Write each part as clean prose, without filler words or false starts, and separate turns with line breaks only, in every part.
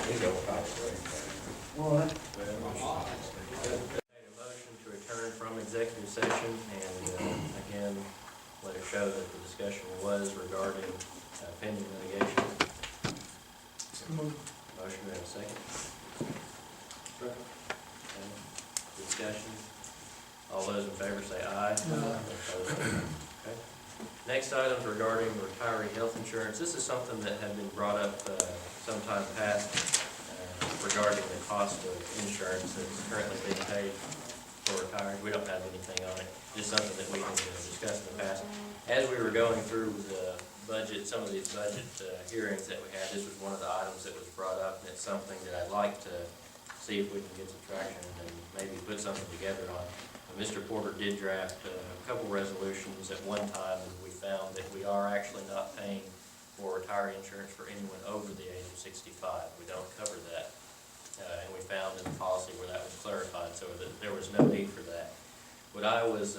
What?
Made a motion to return from executive session, and again, let it show that the discussion was regarding pending litigation. Motion, we have a second. Okay. Discussion. All those in favor say aye. Opposed, say no. Okay. Next item regarding retiree health insurance. This is something that had been brought up sometime past regarding the cost of insurance that's currently being paid for retirees. We don't have anything on it, just something that we can discuss in the past. As we were going through the budget, some of these budget hearings that we had, this was one of the items that was brought up, and it's something that I'd like to see if we can get some traction and maybe put something together on. Mr. Porter did draft a couple resolutions at one time, and we found that we are actually not paying for retiree insurance for anyone over the age of 65. We don't cover that. And we found in the policy where that was clarified, so that there was no need for that. What I was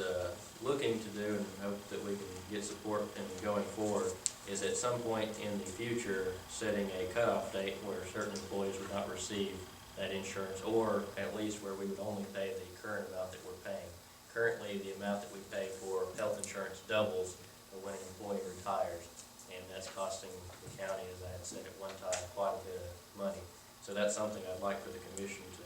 looking to do, and hope that we can get support in going forward, is at some point in the future setting a cutoff date where certain employees would not receive that insurance, or at least where we would only pay the current amount that we're paying. Currently, the amount that we pay for health insurance doubles when an employee retires, and that's costing the county, as I had said at one time, quite a bit of money. So that's something I'd like for the commission to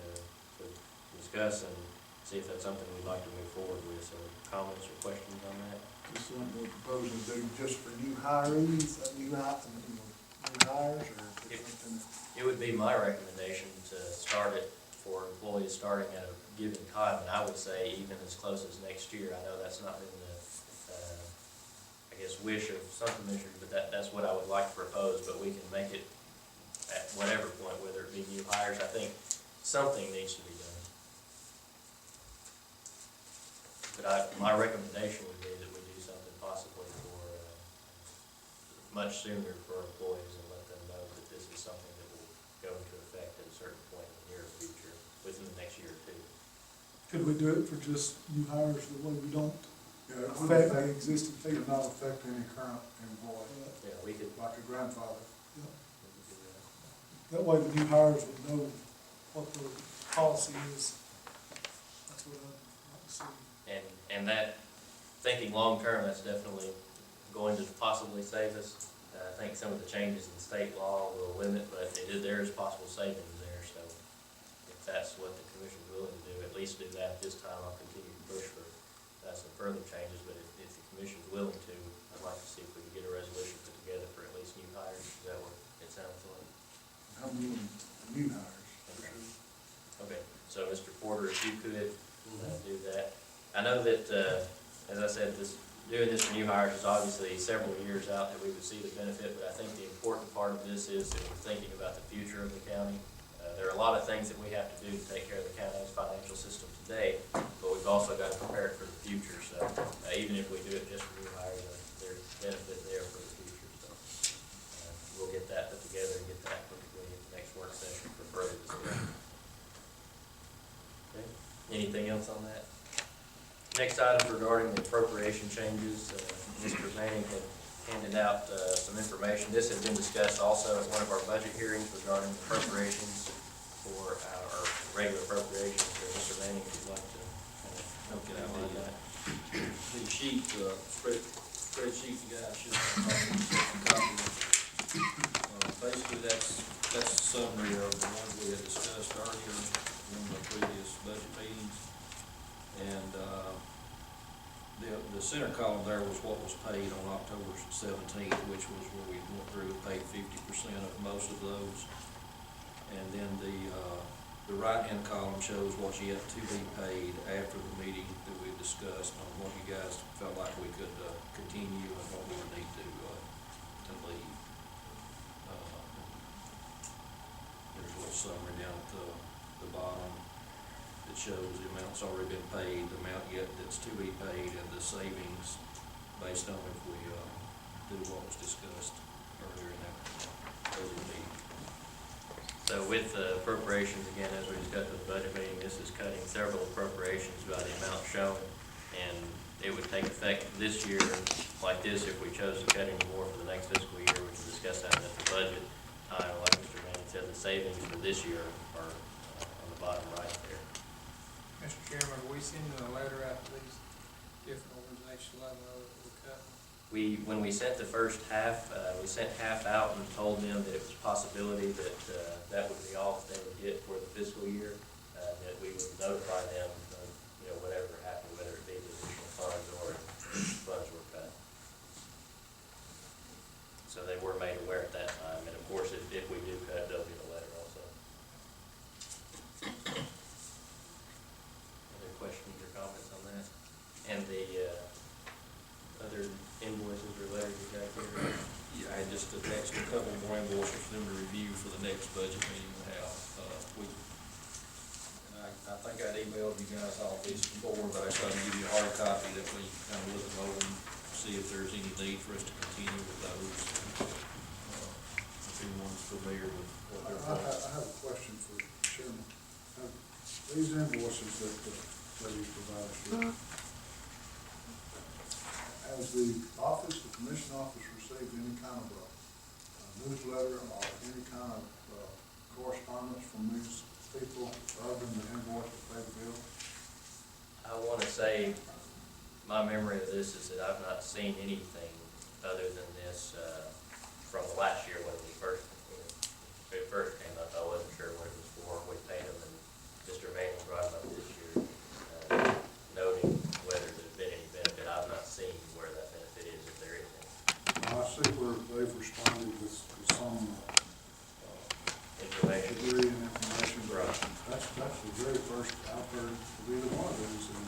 discuss and see if that's something we'd like to move forward with. So comments or questions on that?
Just something we're proposing to do just for new hirees, new hires, or is it something?
It would be my recommendation to start it for employees starting at a given time, and I would say even as close as next year. I know that's not been the, I guess, wish of some commissioners, but that's what I would like to propose, but we can make it at whatever point, whether it be new hires. I think something needs to be done. But my recommendation would be that we do something possibly for much sooner for employees and let them know that this is something that will go into effect at a certain point in the near future, within the next year or two.
Could we do it for just new hires, the way we don't
Yeah, it
affect the existing
would
people?
not affect any current employee,
Yeah, we could.
like a grandfather.
Yeah.
We could do that.
That way the new hires would know what the policy is. That's what I'd like to see.
And that, thinking long-term, that's definitely going to possibly save us. I think some of the changes in state law will limit, but there is possible savings there. So if that's what the commission's willing to do, at least do that this time. I'll continue to push for some further changes, but if the commission's willing to, I'd like to see if we can get a resolution put together for at least new hires. Is that what it sounds like?
I'm doing new hires.
Okay. Okay, so Mr. Porter, if you could do that. I know that, as I said, doing this for new hires is obviously several years out that we would see the benefit, but I think the important part of this is that we're thinking about the future of the county. There are a lot of things that we have to do to take care of the county's financial system today, but we've also got to prepare it for the future. So even if we do it just for new hires, there's benefit there for the future. So we'll get that put together and get that quickly in the next work session for further discussion. Okay. Anything else on that? Next item regarding the appropriation changes. Mr. Manning had handed out some information. This had been discussed also at one of our budget hearings regarding appropriations for our regular appropriations. So Mr. Manning, if you'd like to help get out on that.
The sheet, spreadsheet you guys should have a copy of. Basically, that's a summary of the ones we had discussed earlier in the previous budget meetings. And the center column there was what was paid on October 17th, which was where we went through and paid 50% of most of those. And then the right-hand column shows what's yet to be paid after the meeting that we discussed on what you guys felt like we could continue and what we would need to leave. There's a little summary down at the bottom that shows the amounts already been paid, the amount yet that's to be paid, and the savings based on if we do what was discussed earlier in that meeting.
So with the appropriations, again, as we discussed at the budget meeting, this is cutting several appropriations by the amount shown, and it would take effect this year like this if we chose to cut any more for the next fiscal year, which is discussed out at the budget time, like Mr. Manning said, the savings for this year are on the bottom right there.
Mr. Chairman, are we sending a letter out to these different organizations, letting them know that we're cutting?
When we sent the first half, we sent half out and told them that it was a possibility that that would be all that they would get for the fiscal year, that we would notify them of, whatever happened, whether it be the additional funds or funds were cut. So they were made aware at that time, and of course, if we do cut, they'll get a letter also. Other questions or comments on that? And the other invoices or letters you got here?
Yeah, I just attached a couple more invoices for them to review for the next budget meeting we have. I think I'd emailed you guys all this before, but I just thought I'd give you a hard copy that we kind of look them over and see if there's any need for us to continue with those. If anyone's familiar with what they're
I
for.
have a question for Chairman. These invoices that the lady provided us with, has the office, the commission office received any kind of a newsletter or any kind of correspondence from these people other than the invoice to pay the bill?
I want to say, my memory of this is that I've not seen anything other than this from the last year when it first came up. I wasn't sure what it was for. We paid them, and Mr. Manning brought it up this year, noting whether there's been any benefit. I've not seen where that benefit is, if there is any.
I see where they've responded with some
Information.
degree and information.
Right.
That's the very first I've heard of either one of these, and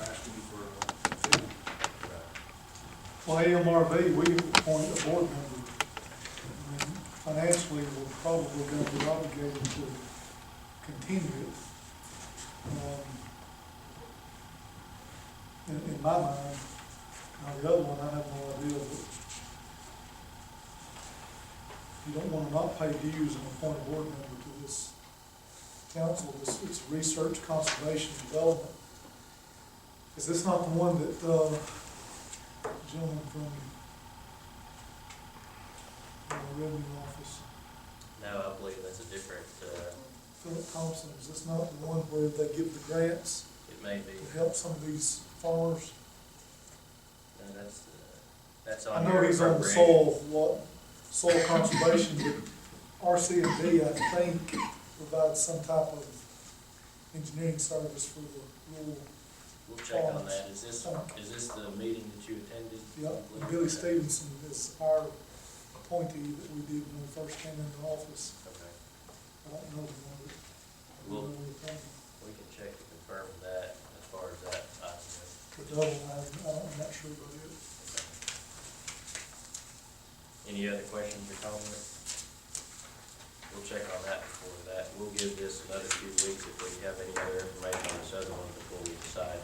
asking for a fee.
Well, AMRV, we appoint a board member. And financially, we're probably going to be obligated to continue it. In my mind, now the other one, I have no idea, but you don't want to not pay dues and appoint a board member to this council. It's research, conservation, development. Is this not the one that, gentleman from the revenue office,
No, I believe that's a different,
Philip Thompson, is this not the one where they give the grants
it may be,
to help some of these farmers?
no, that's
I
on
know
your
he's on
appropriation.
soil conservation, but RC&D, I think, provides some type of engineering service for the rural.
We'll check on that. Is this the meeting that you attended?
Yeah, Billy Stevenson is our appointee that we did when we first came into office.
Okay.
I don't know the one, but I
We'll-
know the thing.
We can check to confirm that as far as that item goes.
The double, I'm not sure about it.
Any other questions or comments? We'll check on that before that. We'll give this another few weeks if we have any other information on this other one before we decide.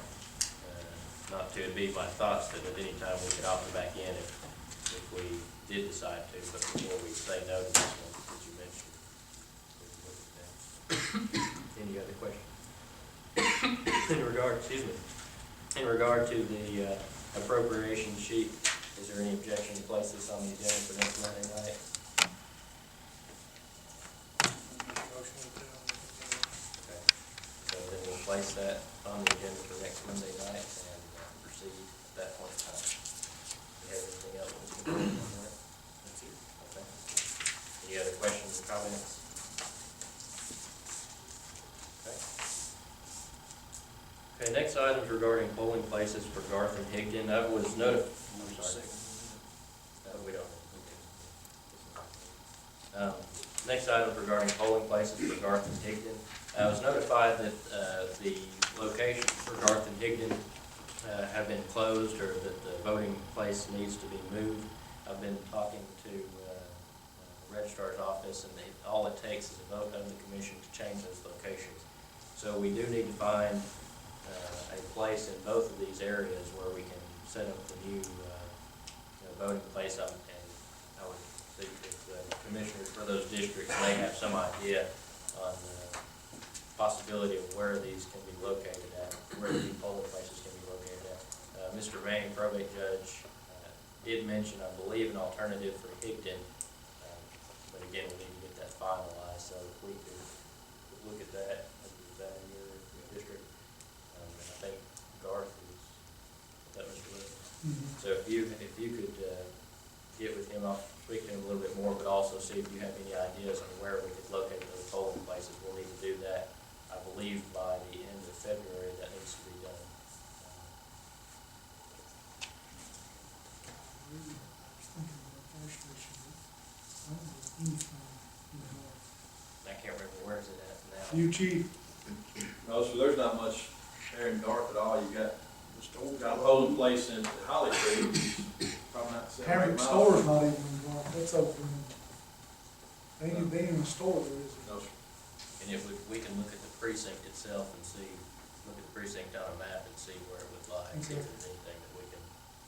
Not to be my thoughts that at any time we could opt it back in if we did decide to, but before we say no to this one that you mentioned. we can look at that. Any other questions? In regard to the appropriation sheet, is there any objection to place this on the agenda for next Monday night?
Motion to put it on the agenda.
Okay. So then we'll place that on the agenda for next Monday night and proceed at that point in time. Do you have anything else we can do on that? That's it. Okay. Any other questions or comments? Okay. Okay, next item is regarding polling places for Garth and Higdon. I was notified. We don't. Okay. Next item regarding polling places for Garth and Higdon. I was notified that the locations for Garth and Higdon have been closed, or that the voting place needs to be moved. I've been talking to the registrar's office, and all it takes is a vote of the commission to change those locations. So we do need to find a place in both of these areas where we can set up the new voting place up, and I would see if the commissioners for those districts may have some idea on the possibility of where these can be located at, where the polling places can be located at. Mr. Manning, probate judge, did mention, I believe, an alternative for Higdon, but again, we need to get that finalized, so if we could look at that, is that in your district? And I think Garth is, that was good. So if you could, get with him, I'll speak to him a little bit more, but also see if you have any ideas on where we could locate those polling places. We'll need to do that, I believe, by the end of February, that needs to be done.
I was thinking about fire station, but I don't know anything, you know.
I can't remember where is it at now.
You chief,
No, so there's not much there in Garth at all. You got a polling place in Holly Tree, probably not 7
Hammock
miles.
Store's not even involved, that's over in, they ain't even a store there, is it?
No, sir.
And if we can look at the precinct itself and see, look at the precinct on a map and see where it would lie, and see if there's anything that we can.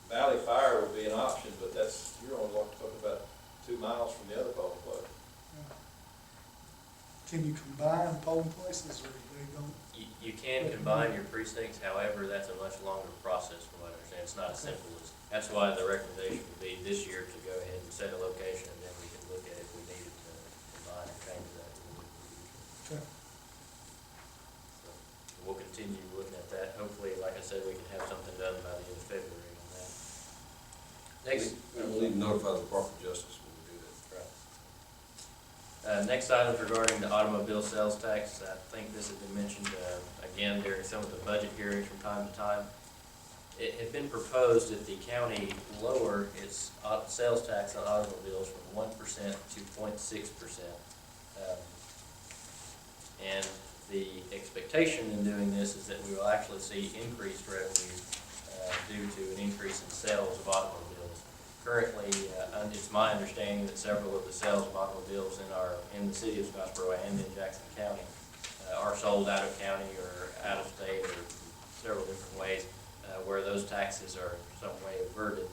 Valley Fire would be an option, but that's, you're only talking about 2 miles from the other polling place.
Yeah. Can you combine polling places, or they don't?
You can combine your precincts, however, that's a much longer process from what I understand. It's not as simple as, that's why the recommendation would be this year to go ahead and set a location, and then we can look at if we needed to combine or change that.
Okay.
So we'll continue looking at that. Hopefully, like I said, we can have something done by the end of February on that. Next.
We'll need to notify the Department of Justice when we do that.
Right. Next item is regarding the automobile sales tax. I think this has been mentioned, again, during some of the budget hearings from time to time. It had been proposed that the county lower its sales tax on automobiles from 1% to 0.6%. And the expectation in doing this is that we will actually see increased revenue due to an increase in sales of automobiles. Currently, it's my understanding that several of the sales of automobiles in the city of Scottsboro and in Jackson County are sold out of county or out of state or several different ways where those taxes are some way averted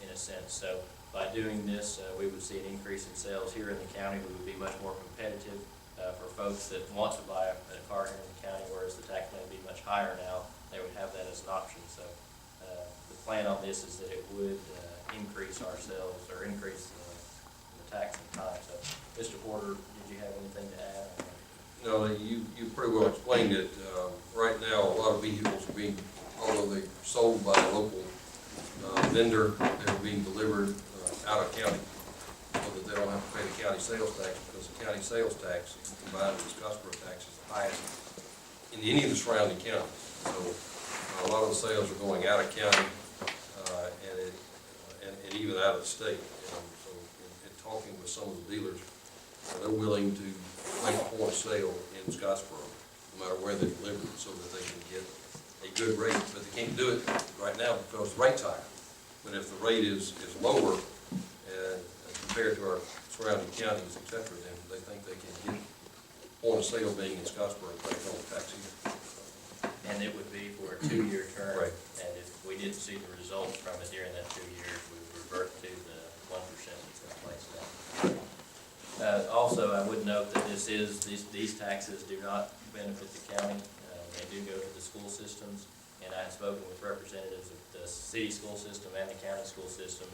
in a sense. So by doing this, we would see an increase in sales here in the county. We would be much more competitive for folks that want to buy a car here in the county, whereas the tax may be much higher now. They would have that as an option. So the plan on this is that it would increase our sales or increase the tax in time. So, Mr. Porter, did you have anything to add?
No, you pretty well explained it. Right now, a lot of vehicles are being, although they're sold by a local vendor, they're being delivered out of county, so that they don't have to pay the county sales tax, because the county sales tax, combined with the Scottsboro tax, is the highest in any of the surrounding counties. So a lot of the sales are going out of county, and even out of the state. And so in talking with some of the dealers, they're willing to make a point of sale in Scottsboro, no matter where they deliver it, so that they can get a good rate. But they can't do it right now because the rate's higher. But if the rate is lower and compared to our surrounding counties, et cetera, then they think they can get point of sale being in Scottsboro and pay no tax either.
And it would be for a 2-year term.
Right.
And if we didn't see the results from it during that 2 years, we would revert to the 1% that's in place now. Also, I would note that these taxes do not benefit the county. They do go to the school systems. And I had spoken with representatives of the city school system and the county school system,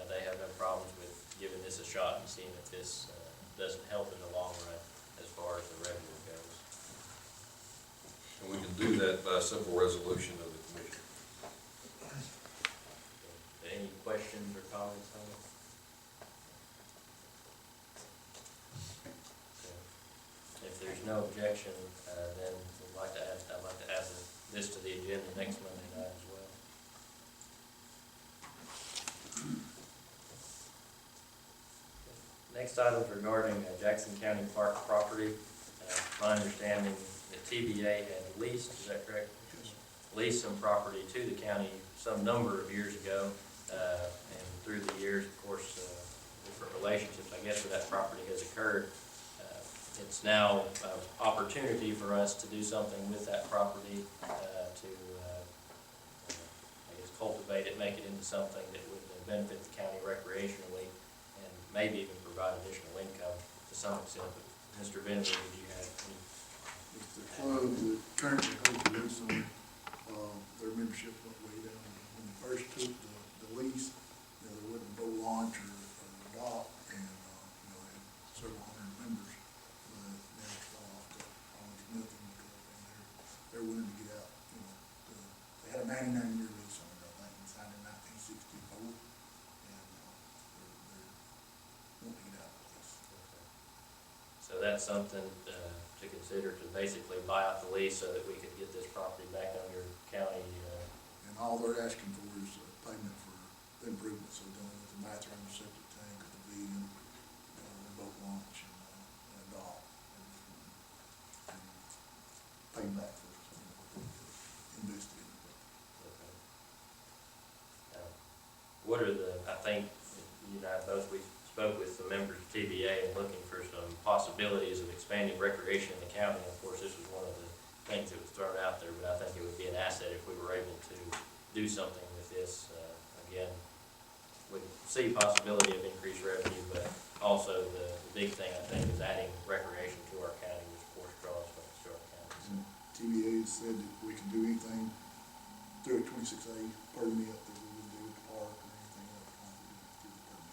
and they have no problems with giving this a shot and seeing if this doesn't help in the long run as far as the revenue goes.
And we can do that by a simple resolution of the commission.
Any questions or comments on it? Okay. If there's no objection, then I'd like to add this to the agenda next Monday night as well. Next item is regarding Jackson County Park property. My understanding that TBA had leased, is that correct? Leased some property to the county some number of years ago, and through the years, of course, different relationships, I guess, where that property has occurred. It's now an opportunity for us to do something with that property, to, I guess, cultivate it, make it into something that would benefit the county recreationally, and maybe even provide additional income to some extent. But Mr. Bentley, did you have any?
It's the club that currently holds the lease on, their membership went way down. When they first took the lease, there wasn't no launch or dock, and, they had
that's something to consider, to basically buy out the lease so that we could get this property back under county.
And all they're asking for is payment for the improvements they're doing with the bathroom, the septic tank, the pavilion, the boat launch, and all. And paying back for what they invested in.
What are the, I think, you and I both, we spoke with some members of TBA and looking for some possibilities of expanding recreation in the county. Of course, this was one of the things that was thrown out there, but I think it would be an asset if we were able to do something with this. Again, we see possibility of increased revenue, but also the big thing, I think, is adding recreation to our county, which of course draws folks to our county. So,
TVA said that we can do anything through a 26A permit that we would do at the park or anything else through the permit.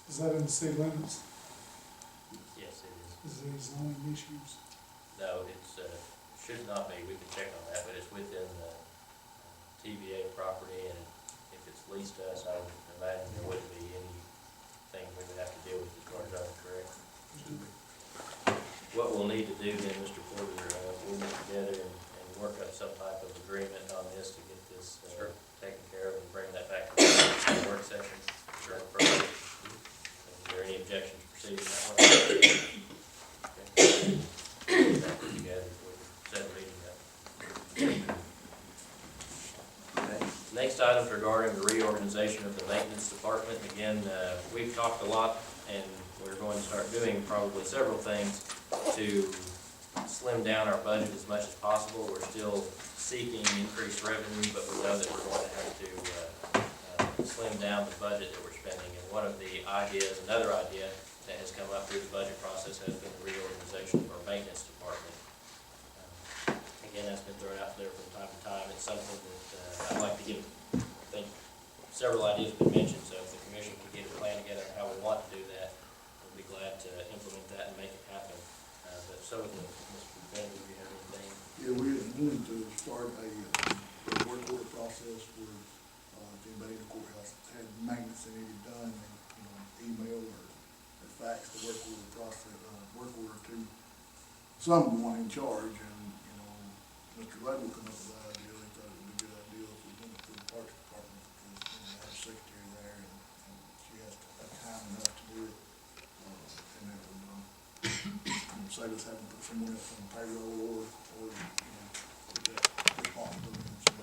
Is that in the city limits?
Yes, it is.
Is there any zoning issues?
No, it's, should not be, we can check on that, but it's within the TVA property, and if it's leased to us, I would imagine there wouldn't be anything we would have to deal with as far as I'm correct. What we'll need to do then, Mr. Porter, we'll get together and work up some type of agreement on this to get this taken care of and bring that back to the work session. Sure. Is there any objections to proceeding that way? Okay. That put together before we set a meeting up. Next item is regarding the reorganization of the maintenance department. Again, we've talked a lot, and we're going to start doing probably several things to slim down our budget as much as possible. We're still seeking increased revenue, but we know that we're going to have to slim down the budget that we're spending. And one of the ideas, another idea that has come up through the budget process has been the reorganization of our maintenance department. Again, that's been thrown out there from time to time. It's something that I'd like to get, I think several ideas have been mentioned, so if the commission can get a plan together on how we want to do that, we'll be glad to implement that and make it happen. But so with Mr. Bender, do you have anything?
Yeah, we wanted to start a work order process where if anybody in the courthouse had maintenance that needed done, they, email or fax the work order process, work order to someone in charge. And, Mr. Label come up with the idea, they thought it would be a good idea if we went to the Parks Department, because, they have a secretary there, and she has to have time enough to do it. And that would, save us having to put someone else on payroll or, put that responsibility on